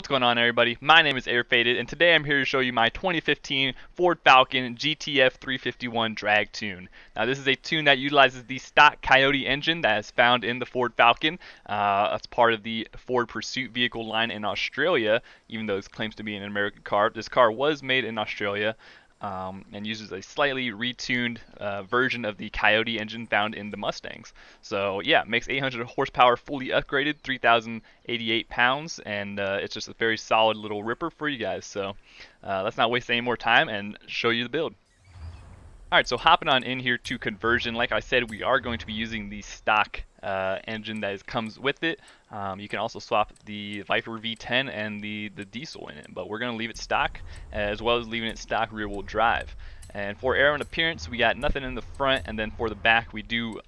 What's going on, everybody? My name is Airfaded, and today I'm here to show you my 2015 Ford Falcon GTF 351 drag tune. Now, this is a tune that utilizes the stock COYOTE engine that is found in the Ford Falcon. That's part of the Ford Pursuit vehicle line in Australia, even though it claims to be an American car. This car was made in Australia. And uses a slightly retuned version of the COYOTE engine found in the Mustangs. So yeah, makes 800 horsepower fully upgraded, 3,088 pounds, and it's just a very solid little ripper for you guys. So let's not waste any more time and show you the build. Alright, so hopping on in here to conversion, like I said, we are going to be using the stock engine that comes with it. You can also swap the Viper V10 and the diesel in it, but we're going to leave it stock, as well as leaving it stock rear-wheel drive. And for aero and appearance, we got nothing in the front, and then for the back, we do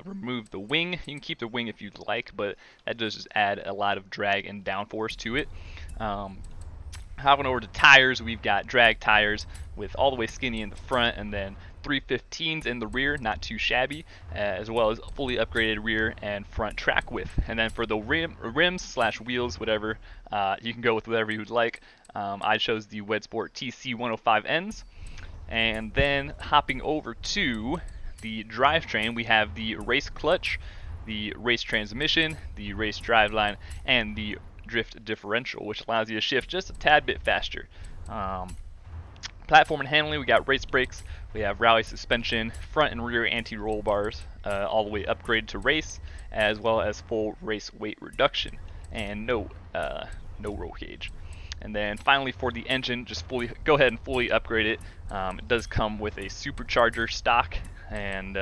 remove the wing. You can keep the wing if you'd like, but that does just add a lot of drag and downforce to it. Hopping over to tires, we've got drag tires with all the way skinny in the front, and then 315s in the rear, not too shabby, as well as fully upgraded rear and front track width. And then for the rims slash wheels, whatever, you can go with whatever you'd like. I chose the Wedsport TC 105Ns. And then hopping over to the drivetrain, we have the race clutch, the race transmission, the race driveline, and the drift differential, which allows you to shift just a tad bit faster. Platform and handling, we got race brakes, we have rally suspension, front and rear anti-roll bars, all the way upgraded to race, as well as full race weight reduction, and no roll cage. And then finally for the engine, just go ahead and fully upgrade it. It does come with a supercharger stock, and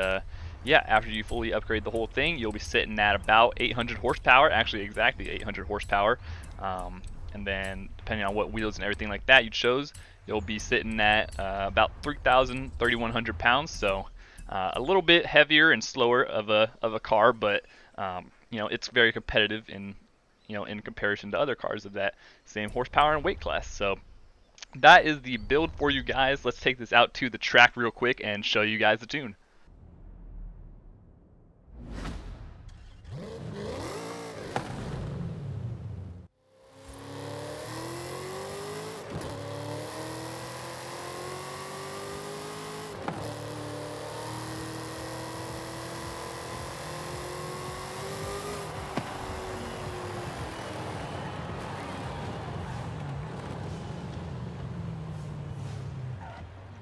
yeah, after you fully upgrade the whole thing, you'll be sitting at about 800 horsepower, actually exactly 800 horsepower. And then depending on what wheels and everything like that you chose, you'll be sitting at about 3,100 pounds. So a little bit heavier and slower of a car, but you know, it's very competitive in comparison to other cars of that same horsepower and weight class. So that is the build for you guys. Let's take this out to the track real quick and show you guys the tune.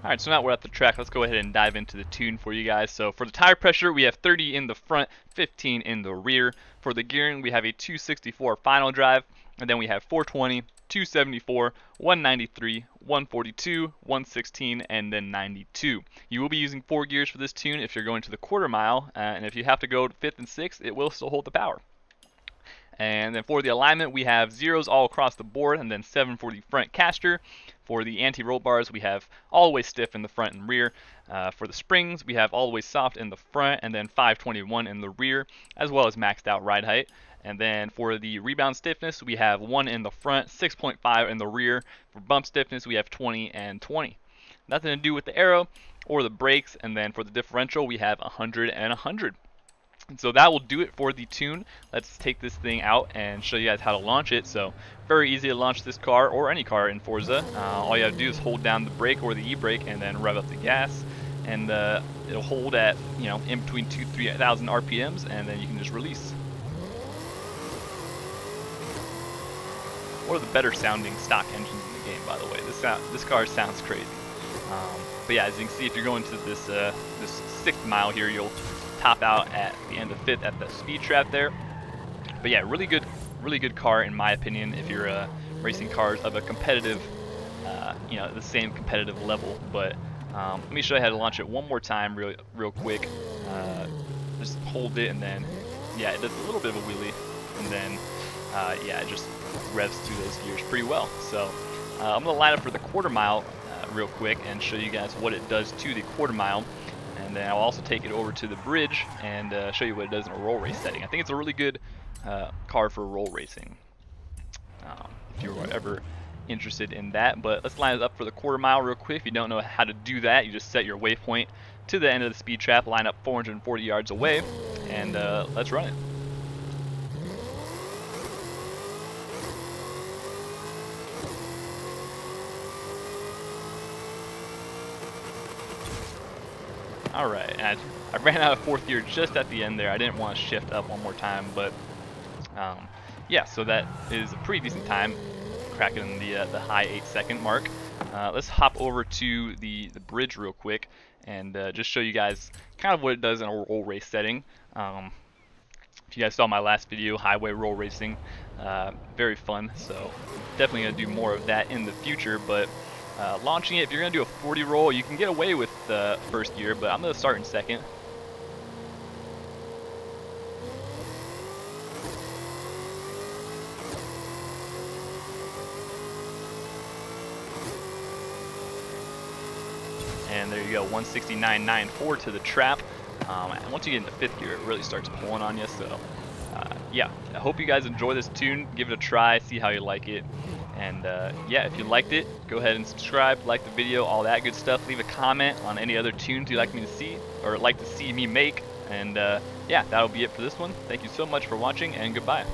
Alright, so now we're at the track, let's go ahead and dive into the tune for you guys. So for the tire pressure, we have 30 in the front, 15 in the rear. For the gearing, we have a 264 final drive, and then we have 420, 274, 193, 142, 116, and then 92. You will be using 4 gears for this tune if you're going to the quarter mile, and if you have to go to 5th and 6th, it will still hold the power. And then for the alignment, we have zeros all across the board, and then 7 for the front caster. For the anti-roll bars, we have all the way stiff in the front and rear. For the springs, we have all the way soft in the front, and then 521 in the rear, as well as maxed out ride height. And then for the rebound stiffness, we have 1 in the front, 6.5 in the rear. For bump stiffness, we have 20 and 20. Nothing to do with the aero or the brakes. And then for the differential, we have 100 and 100. And so that will do it for the tune. Let's take this thing out and show you guys how to launch it. So very easy to launch this car or any car in Forza. All you have to do is hold down the brake or the e-brake and then rev up the gas, and it'll hold at in between 2,000-3,000 RPMs, and then you can just release. One of the better sounding stock engines in the game, by the way. This car sounds crazy. But yeah, as you can see, if you're going to this 6th mile here, you'll top out at the end of 5th at the speed trap there. But yeah, really good car in my opinion if you're racing cars of a competitive, the same competitive level. But let me show you how to launch it one more time real quick. Just hold it, and then yeah, it does a little bit of a wheelie, and then yeah, it just revs through those gears pretty well. So I'm gonna line up for the quarter mile real quick and show you guys what it does to the quarter mile. And then I'll also take it over to the bridge and show you what it does in a roll race setting. I think it's a really good car for roll racing, if you were ever interested in that. But let's line it up for the quarter mile real quick. If you don't know how to do that, you just set your waypoint to the end of the speed trap, line up 440 yards away, and let's run it. Alright, I ran out of fourth gear just at the end there. I didn't want to shift up one more time, but yeah, so that is a pretty decent time, cracking the high 8-second mark. Let's hop over to the bridge real quick and just show you guys kind of what it does in a roll race setting. If you guys saw my last video, highway roll racing, very fun, so definitely going to do more of that in the future. But launching it, if you're going to do a 40 roll, you can get away with the first gear, but I'm going to start in second. And there you go, 169.94 to the trap. And once you get into fifth gear, it really starts pulling on you. So yeah, I hope you guys enjoy this tune. Give it a try, see how you like it. And yeah, if you liked it, go ahead and subscribe, like the video, all that good stuff. Leave a comment on any other tunes you'd like me to see or like to see me make. And yeah, that'll be it for this one. Thank you so much for watching, and goodbye.